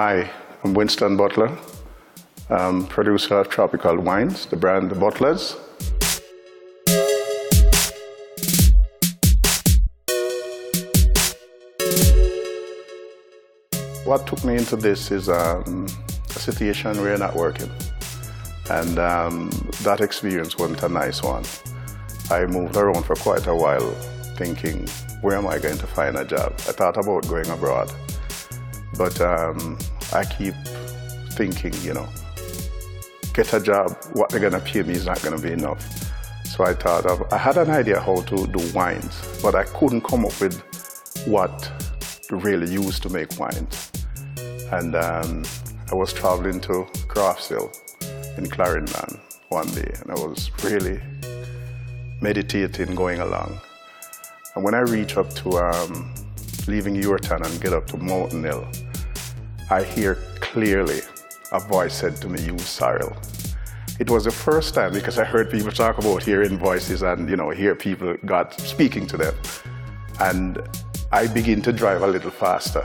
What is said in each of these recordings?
Hi, I'm Winston Butler, producer of tropical wines, the brand Butlas. What took me into this is a situation where you're not working. And that experience wasn't a nice one. I moved around for quite a while thinking, where am I going to find a job? I thought about going abroad. But I keep thinking, get a job, what they're gonna pay me is not gonna be enough. So I had an idea how to do wines, but I couldn't come up with what to really use to make wines. And I was traveling to Craftsville in Clarendon one day, and I was really meditating, going along. And when I reach up to leaving Yorktown and get up to Mountain Hill, I hear clearly a voice said to me, use sorrel. It was the first time, because I heard people talk about hearing voices and hear people, God speaking to them. And I begin to drive a little faster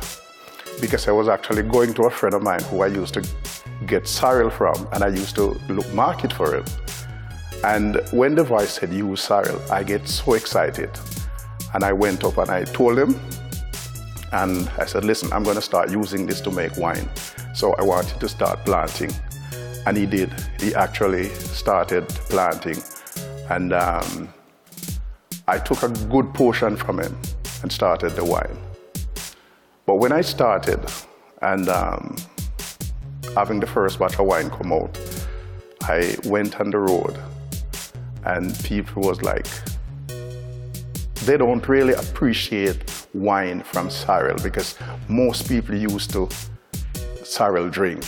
because I was actually going to a friend of mine who I used to get sorrel from, and I used to market for it. And when the voice said use sorrel, I get so excited. And I went up and I told him, and I said, listen, I'm going to start using this to make wine. So I wanted to start planting. And he did. He actually started planting. And I took a good portion from him and started the wine. But when I started and having the first batch of wine come out, I went on the road and people was like, they don't really appreciate wine from sorrel because most people used to sorrel drink.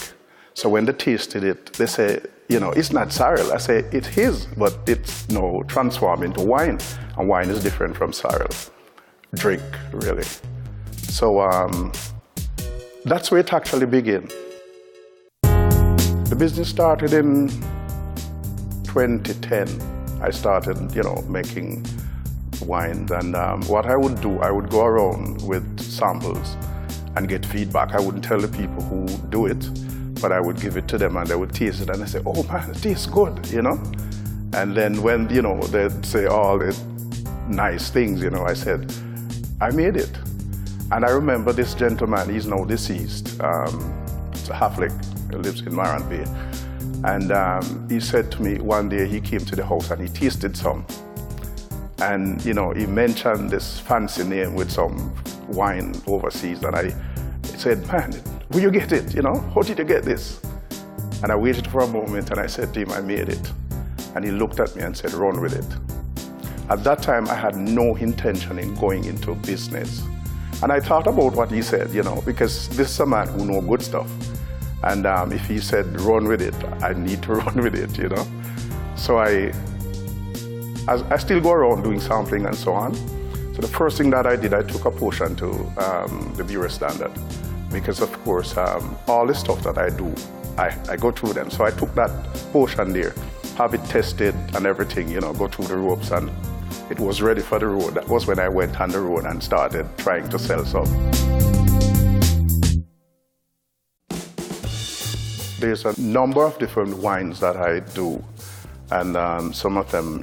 So when they tasted it, they say, it's not sorrel. I say, it is, but it's transformed into wine. And wine is different from sorrel drink, really. So that's where it actually began. The business started in 2010. I started, making wines, and what I would do, I would go around with samples and get feedback. I wouldn't tell the people who do it, but I would give it to them and they would taste it and they say, oh man, it tastes good, And then when, they'd say all the nice things, I said, I made it. And I remember this gentleman, he's now deceased, it's a Catholic, he lives in Maran Bay. And he said to me one day, he came to the house and he tasted some. And he mentioned this fancy name with some wine overseas, and I said, man, will you get it? How did you get this? And I waited for a moment and I said to him, I made it. And he looked at me and said, run with it. At that time, I had no intention in going into business. And I thought about what he said, because this is a man who knows good stuff. And if he said, run with it, I need to run with it, So I still go around doing sampling and so on. So the first thing that I did, I took a portion to the Bureau Standard. Because of course, all the stuff that I do, I go through them. So I took that portion there, have it tested and everything, go through the ropes, and it was ready for the road. That was when I went on the road and started trying to sell some. There's a number of different wines that I do. And some of them,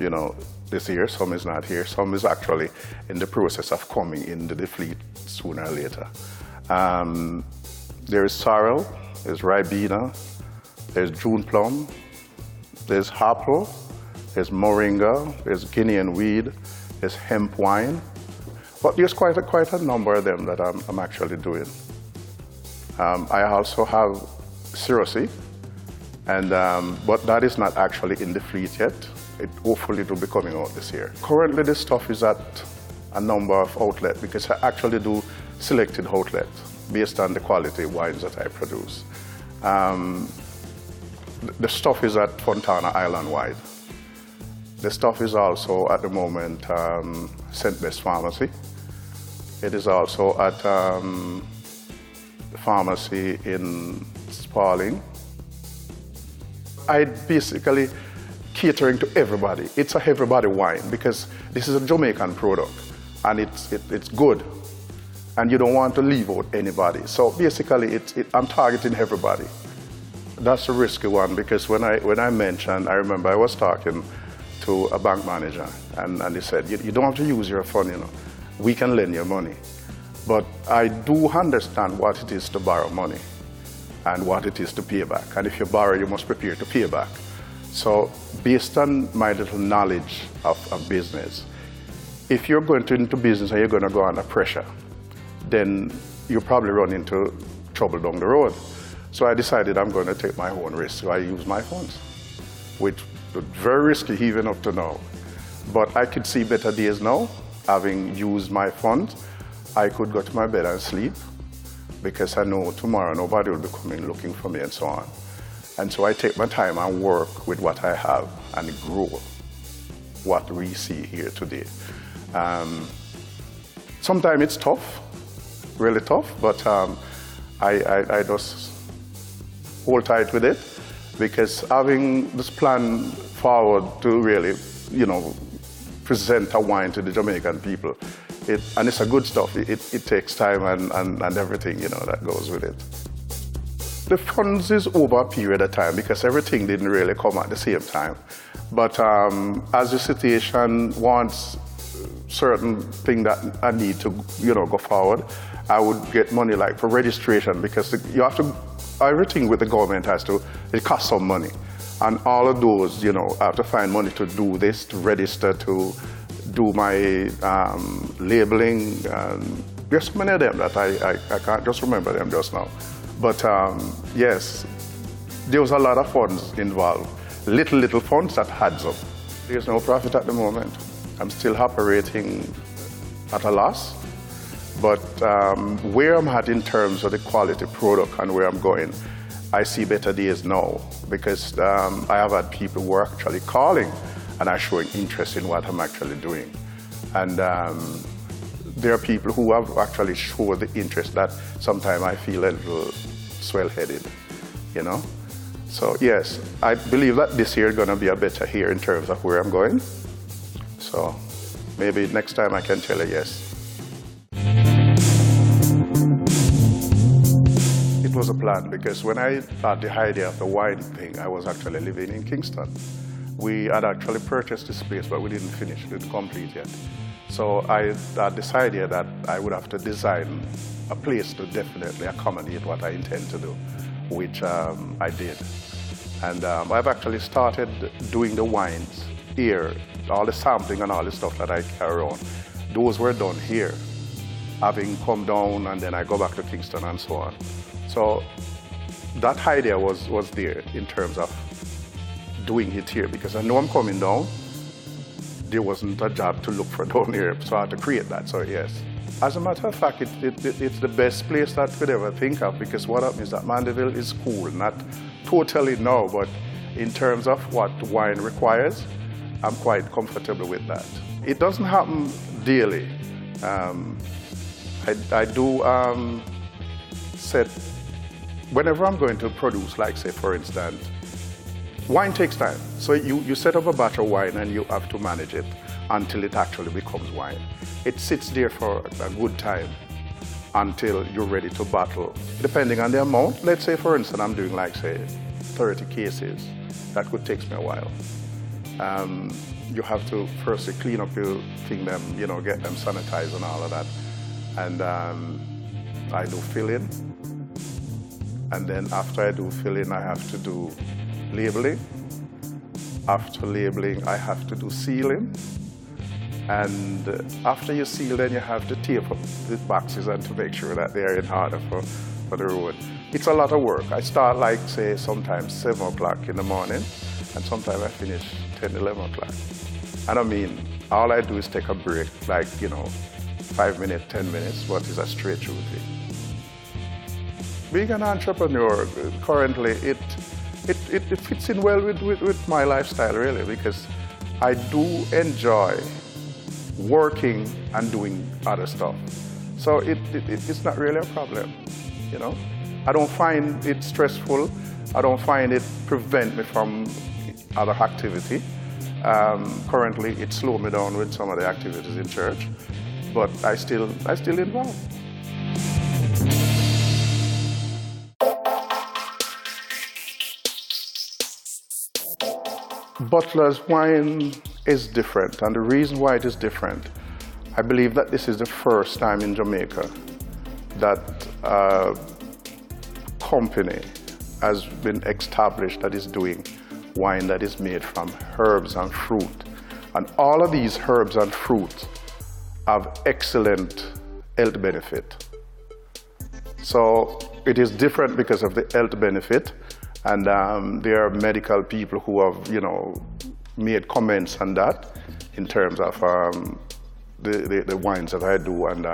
this year, some is not here, some is actually in the process of coming into the fleet sooner or later. There is sorrel, there's Ribena, there's June plum, there's Apple, there's Moringa, there's Guinean weed, there's hemp wine. But there's quite a number of them that I'm actually doing. I also have Syrosy, and but that is not actually in the fleet yet. It hopefully will be coming out this year. Currently, this stuff is at a number of outlets because I actually do selected outlets based on the quality wines that I produce. The stuff is at Fontana Island-wide. The stuff is also at the moment St. Bess Pharmacy. It is also at the pharmacy in Sparling. I basically catering to everybody. It's a everybody wine because this is a Jamaican product and it's good. and you don't want to leave out anybody. So basically, I'm targeting everybody. That's a risky one, because when I mentioned, I remember I was talking to a bank manager, and he said, you don't have to use your fund, you know. We can lend you money. But I do understand what it is to borrow money and what it is to pay back. And if you borrow, you must prepare to pay back. So based on my little knowledge of business, if you're going into business and you're going to go under pressure, then you probably run into trouble down the road. So I decided I'm going to take my own risk. So I use my funds, which was very risky even up to now. But I could see better days now, having used my funds. I could go to my bed and sleep, because I know tomorrow nobody will be coming looking for me and so on. And so I take my time and work with what I have and grow what we see here today. Sometimes it's tough, really tough, but I just hold tight with it, because having this plan forward to really, you know, present a wine to the Jamaican people, and it's a good stuff. It takes time and everything, you know, that goes with it. The funds is over a period of time, because everything didn't really come at the same time. But as the situation wants certain thing that I need to, you know, go forward, I would get money like for registration, because you have to, everything with the government it costs some money. And all of those, you know, I have to find money to do this, to register, to do my labeling. There's so many of them that I can't just remember them just now. But yes, there was a lot of funds involved. Little funds that adds up. There's no profit at the moment. I'm still operating at a loss. But where I'm at in terms of the quality product and where I'm going, I see better days now, because I have had people who are actually calling and are showing interest in what I'm actually doing. And there are people who have actually showed the interest that sometimes I feel a little swell-headed, you know? So yes, I believe that this year is going to be a better year in terms of where I'm going. So maybe next time I can tell you yes. It was a plan, because when I had the idea of the wine thing, I was actually living in Kingston. We had actually purchased this place, but we didn't finish it, didn't complete yet. So I had this idea that I would have to design a place to definitely accommodate what I intend to do, which I did. And I've actually started doing the wines here, all the sampling and all the stuff that I carry on. Those were done here, having come down, and then I go back to Kingston and so on. So that idea was there in terms of doing it here, because I know I'm coming down. There wasn't a job to look for down here, so I had to create that, so yes. As a matter of fact, it's the best place that could ever think of, because what happens is that Mandeville is cool, not totally no, but in terms of what wine requires, I'm quite comfortable with that. It doesn't happen daily. I do set, whenever I'm going to produce, like say for instance, wine takes time. So you set up a batch of wine and you have to manage it until it actually becomes wine. It sits there for a good time until you're ready to bottle. Depending on the amount, let's say for instance I'm doing like say 30 cases. That could take me a while. You have to first clean up your thing, them, you know, get them sanitized and all of that. And I do filling. And then after I do filling, I have to do labeling. After labeling, I have to do sealing. And after you seal, then you have to tape up the boxes and to make sure that they're in order for the road. It's a lot of work. I start like, say, sometimes 7 o'clock in the morning, and sometimes I finish 10, 11 o'clock. And I mean, all I do is take a break, like, you know, 5 minutes, 10 minutes, but it's a straight through thing. Being an entrepreneur, currently, it fits in well with my lifestyle, really, because I do enjoy working and doing other stuff. So it's not really a problem, you know. I don't find it stressful. I don't find it prevent me from other activity. Currently, it slowed me down with some of the activities in church, but I still involved. Butlas wine is different, and the reason why it is different, I believe that this is the first time in Jamaica that a company has been established that is doing wine that is made from herbs and fruit. And all of these herbs and fruit have excellent health benefit. So it is different because of the health benefit, and there are medical people who have, made comments on that in terms of the wines that I do, and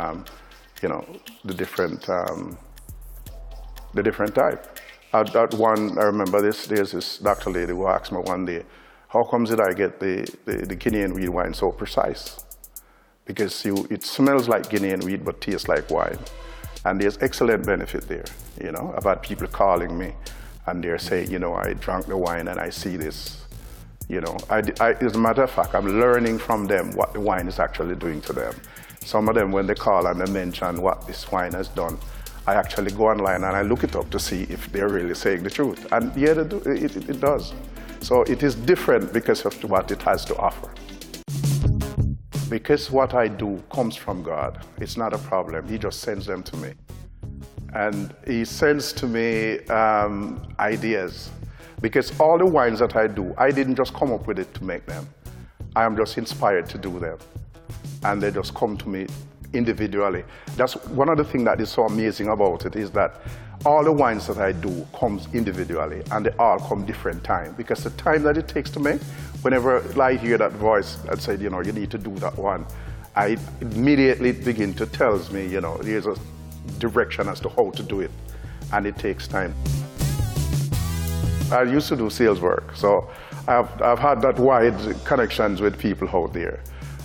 the different type. At one, I remember there's this doctor lady who asked me one day, how comes did I get the Guinean weed wine so precise? Because it smells like Guinean weed but tastes like wine. And there's excellent benefit there. I've had people calling me and they're saying, I drank the wine and I see this. As a matter of fact, I'm learning from them what the wine is actually doing to them. Some of them, when they call and they mention what this wine has done, I actually go online and I look it up to see if they're really saying the truth. And yeah, they do, it does. So it is different because of what it has to offer. Because what I do comes from God, it's not a problem. He just sends them to me. And he sends to me ideas. Because all the wines that I do, I didn't just come up with it to make them. I am just inspired to do them. And they just come to me individually. That's one of the things that is so amazing about it, is that all the wines that I do comes individually, and they all come different time. Because the time that it takes to make, whenever I hear that voice that said, you need to do that one, I immediately begin to tells me, there's a direction as to how to do it, and it takes time. I used to do sales work, so I've had that wide connections with people out there.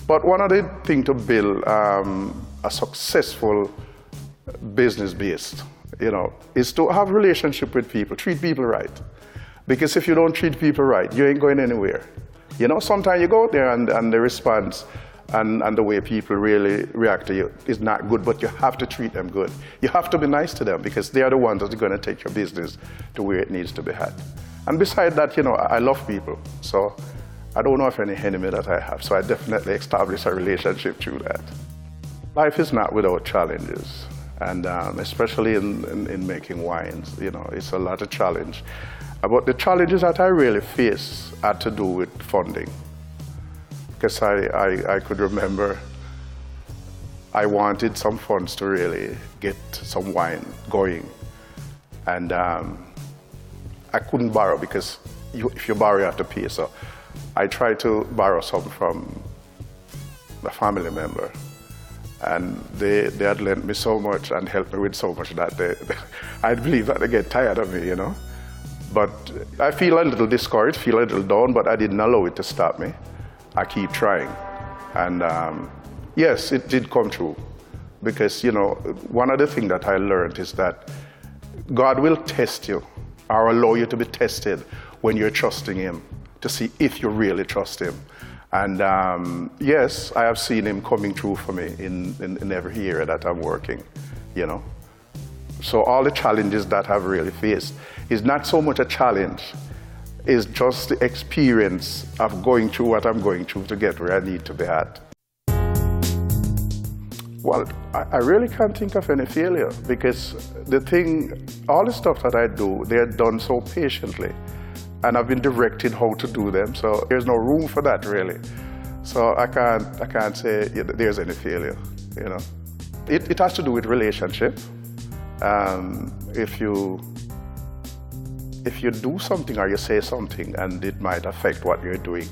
But one of the things to build a successful business based, is to have relationship with people, treat people right. Because if you don't treat people right, you ain't going anywhere. Sometimes you go out there and the response and the way people really react to you is not good, but you have to treat them good. You have to be nice to them because they are the ones that are going to take your business to where it needs to be had. And besides that, I love people. So I don't know of any enemy that I have, so I definitely establish a relationship through that. Life is not without challenges, and especially in making wines, it's a lot of challenge. But the challenges that I really face had to do with funding. Because I could remember I wanted some funds to really get some wine going. And I couldn't borrow because if you borrow, you have to pay. So I tried to borrow some from a family member. And they had lent me so much and helped me with so much that I believe that they get tired of me, But I feel a little discouraged, feel a little down, but I didn't allow it to stop me. I keep trying. And yes, it did come true. Because, one of the things that I learned is that God will test you or allow you to be tested when you're trusting Him to see if you really trust Him. And yes, I have seen Him coming through for me in every area that I'm working, So all the challenges that I've really faced is not so much a challenge, it's just the experience of going through what I'm going through to get where I need to be at. Well, I really can't think of any failure because all the stuff that I do, they're done so patiently. And I've been directed how to do them, so there's no room for that really. So I can't say there's any failure, It has to do with relationship. If you do something or you say something and it might affect what you're doing,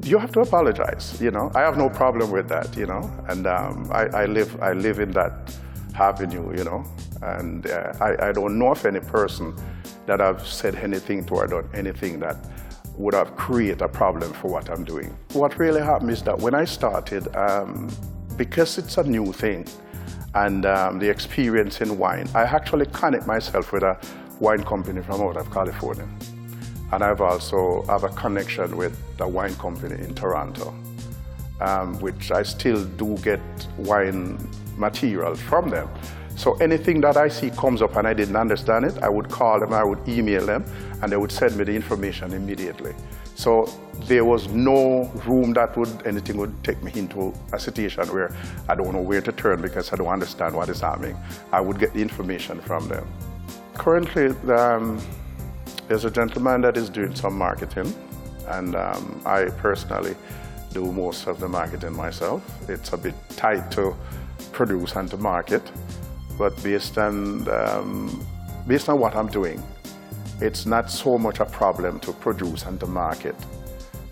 you have to apologize, I have no problem with that, And I live in that avenue, And I don't know of any person that I've said anything to or done anything that would have created a problem for what I'm doing. What really happened is that when I started, because it's a new thing, and the experience in wine, I actually connect myself with a wine company from out of California. And I've also have a connection with a wine company in Toronto, which I still do get wine material from them. So anything that I see comes up and I didn't understand it, I would call them, I would email them, and they would send me the information immediately. So there was no room that anything would take me into a situation where I don't know where to turn because I don't understand what is happening. I would get the information from them. Currently, there's a gentleman that is doing some marketing, and I personally do most of the marketing myself. It's a bit tight to produce and to market, but based on what I'm doing, it's not so much a problem to produce and to market.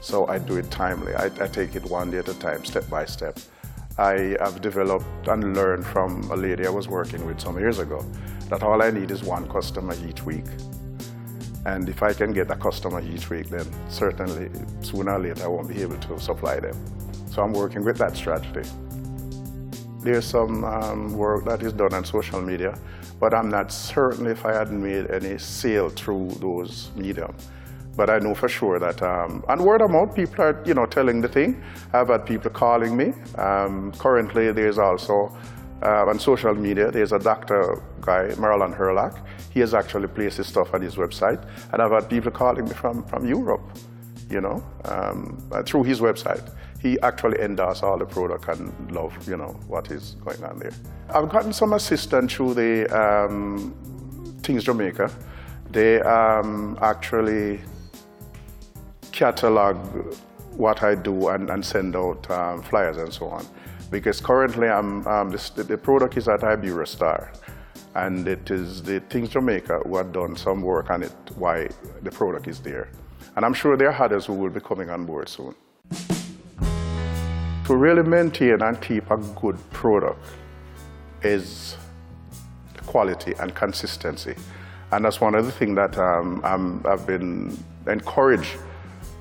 So I do it timely. I take it one day at a time, step by step. I have developed and learned from a lady I was working with some years ago that all I need is one customer each week. And if I can get a customer each week, then certainly sooner or later I won't be able to supply them. So I'm working with that strategy. There's some work that is done on social media, but I'm not certain if I had made any sale through those mediums. But I know for sure that, and word of mouth, people are, telling the thing. I've had people calling me. Currently, there's also, on social media, there's a doctor guy, Marlon Herlock. He has actually placed his stuff on his website. And I've had people calling me from Europe, through his website. He actually endorsed all the product and love, what is going on there. I've gotten some assistance through the Things Jamaica. They actually catalog what I do and send out flyers and so on. Because currently the product is at Iberostar, and it is the Things Jamaica who have done some work on it, why the product is there. And I'm sure there are others who will be coming on board soon. To really maintain and keep a good product is quality and consistency. And that's one of the things that I've been encouraged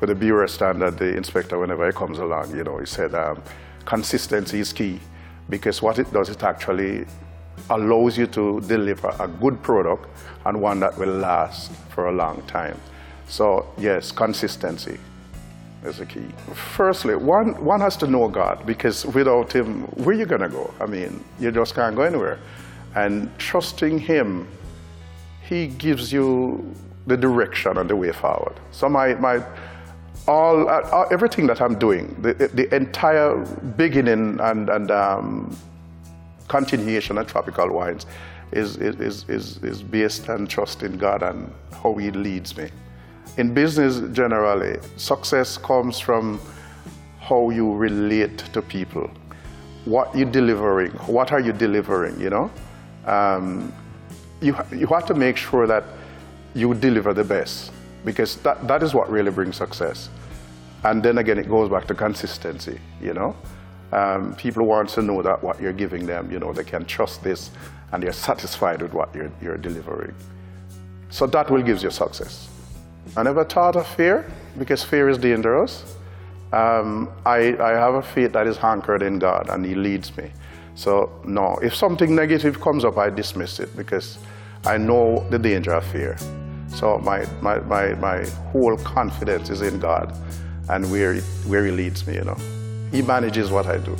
with the Bureau standard, the inspector, whenever he comes along, he said consistency is key, because what it does, it actually allows you to deliver a good product and one that will last for a long time. So yes, consistency is the key. Firstly, one has to know God, because without Him, where are you gonna go? I mean, you just can't go anywhere. And trusting Him, He gives you the direction and the way forward. So everything that I'm doing, the entire beginning and continuation of Tropical Wines is based on trusting God and how He leads me. In business generally, success comes from how you relate to people. What you're delivering, what are you delivering, You have to make sure that you deliver the best, because that is what really brings success. And then again, it goes back to consistency, People want to know that what you're giving them, they can trust this and they're satisfied with what you're delivering. So that will give you success. I never thought of fear, because fear is dangerous. I have a faith that is anchored in God, and He leads me. So no, if something negative comes up, I dismiss it, because I know the danger of fear. So my whole confidence is in God and where He leads me, He manages what I do.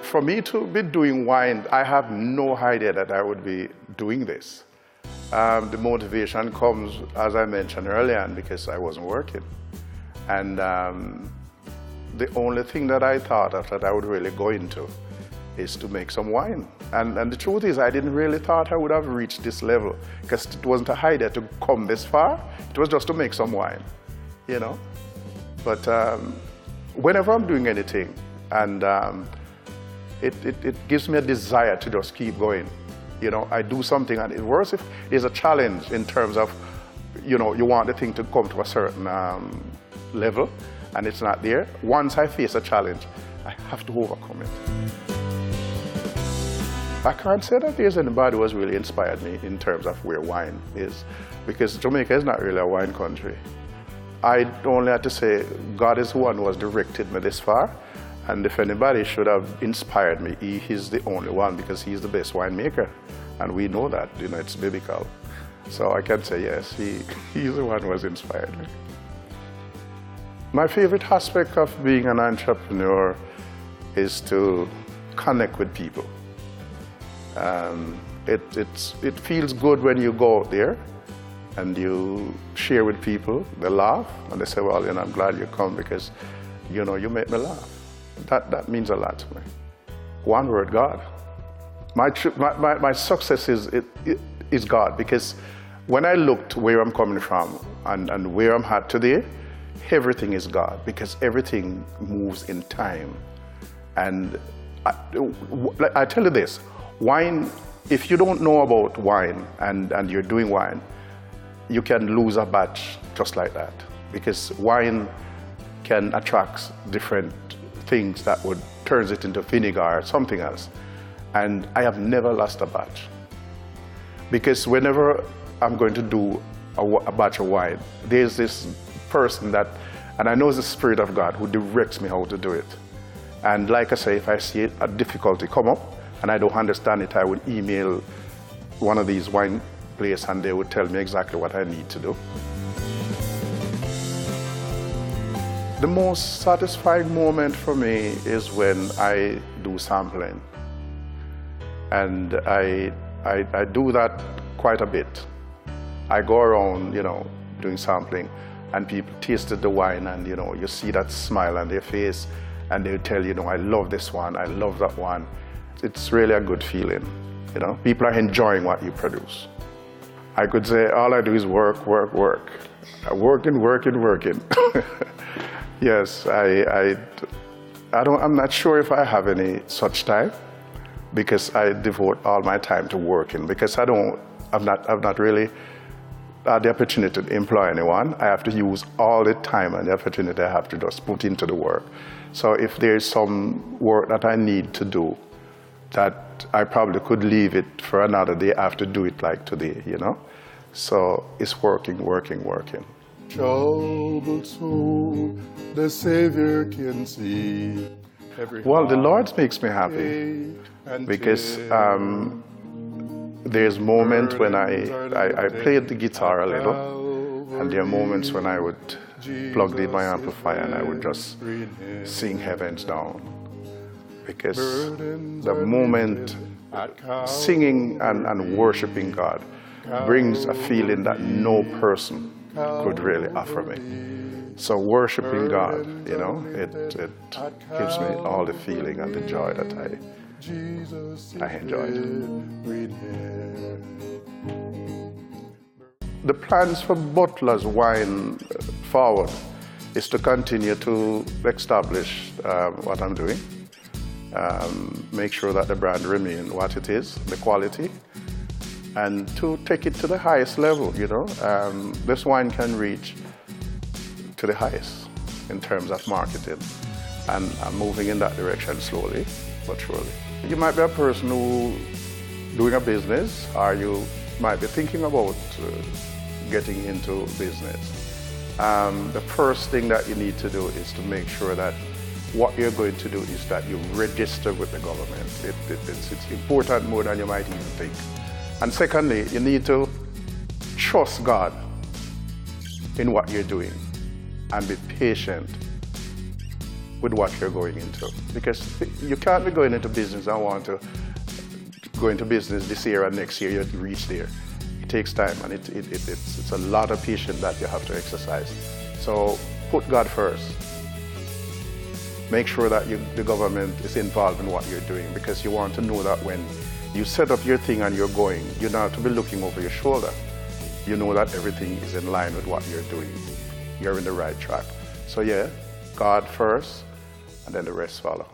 For me to be doing wine, I have no idea that I would be doing this. The motivation comes, as I mentioned earlier, because I wasn't working. And the only thing that I thought of that I would really go into is to make some wine. And the truth is, I didn't really thought I would have reached this level, because it wasn't a idea to come this far. It was just to make some wine, But whenever I'm doing anything, and it gives me a desire to just keep going. I do something, and it's worse if there's a challenge in terms of, you want the thing to come to a certain level, and it's not there. Once I face a challenge, I have to overcome it. I can't say that there's anybody who has really inspired me in terms of where wine is, because Jamaica is not really a wine country. I only have to say God is the one who has directed me this far. And if anybody should have inspired me, He is the only one, because He's the best winemaker. And we know that, it's biblical. So I can say, yes, He's the one who has inspired me. My favorite aspect of being an entrepreneur is to connect with people. It feels good when you go out there and you share with people. They laugh and they say, well, I'm glad you come because, you make me laugh. That means a lot to me. One word, God. My success is God, because when I looked where I'm coming from and where I'm at today, everything is God, because everything moves in time. And I tell you this, wine, if you don't know about wine and you're doing wine, you can lose a batch just like that, because wine can attract different things that would turns it into vinegar or something else. And I have never lost a batch, because whenever I'm going to do a batch of wine, there's this person that, and I know it's the Spirit of God who directs me how to do it. And like I say, if I see a difficulty come up and I don't understand it, I would email one of these wine places and they would tell me exactly what I need to do. The most satisfying moment for me is when I do sampling. And I do that quite a bit. I go around, doing sampling, and people tasted the wine, and you see that smile on their face, and they tell you, I love this one, I love that one. It's really a good feeling. People are enjoying what you produce. I could say all I do is work, work, work. Working, working, working. Yes, I'm not sure if I have any such time, because I devote all my time to working, because I've not really had the opportunity to employ anyone. I have to use all the time and the opportunity I have to just put into the work. So if there's some work that I need to do that I probably could leave it for another day, I have to do it like today, So it's working, working, working. Troubled soul, the Savior can see. Well, the Lord makes me happy, because there's moments when I played the guitar a little, and there are moments when I would plug in my amplifier and I would just sing Heavens Down, because the moment singing and worshiping God brings a feeling that no person could really offer me. So worshiping God, it gives me all the feeling and the joy that I enjoyed. The plans for Butlas wine forward is to continue to establish what I'm doing, make sure that the brand remains what it is, the quality, and to take it to the highest level. This wine can reach to the highest in terms of marketing, and I'm moving in that direction slowly but surely. You might be a person who doing a business, or you might be thinking about getting into business. The first thing that you need to do is to make sure that what you're going to do is that you register with the government. It's important more than you might even think. And secondly, you need to trust God in what you're doing and be patient with what you're going into. Because you can't be going into business and want to go into business this year and next year you reach there. It takes time, and it's a lot of patience that you have to exercise. So put God first. Make sure that the government is involved in what you're doing, because you want to know that when you set up your thing and you're going, you don't have to be looking over your shoulder. You know that everything is in line with what you're doing. You're in the right track. So yeah, God first, and then the rest follow.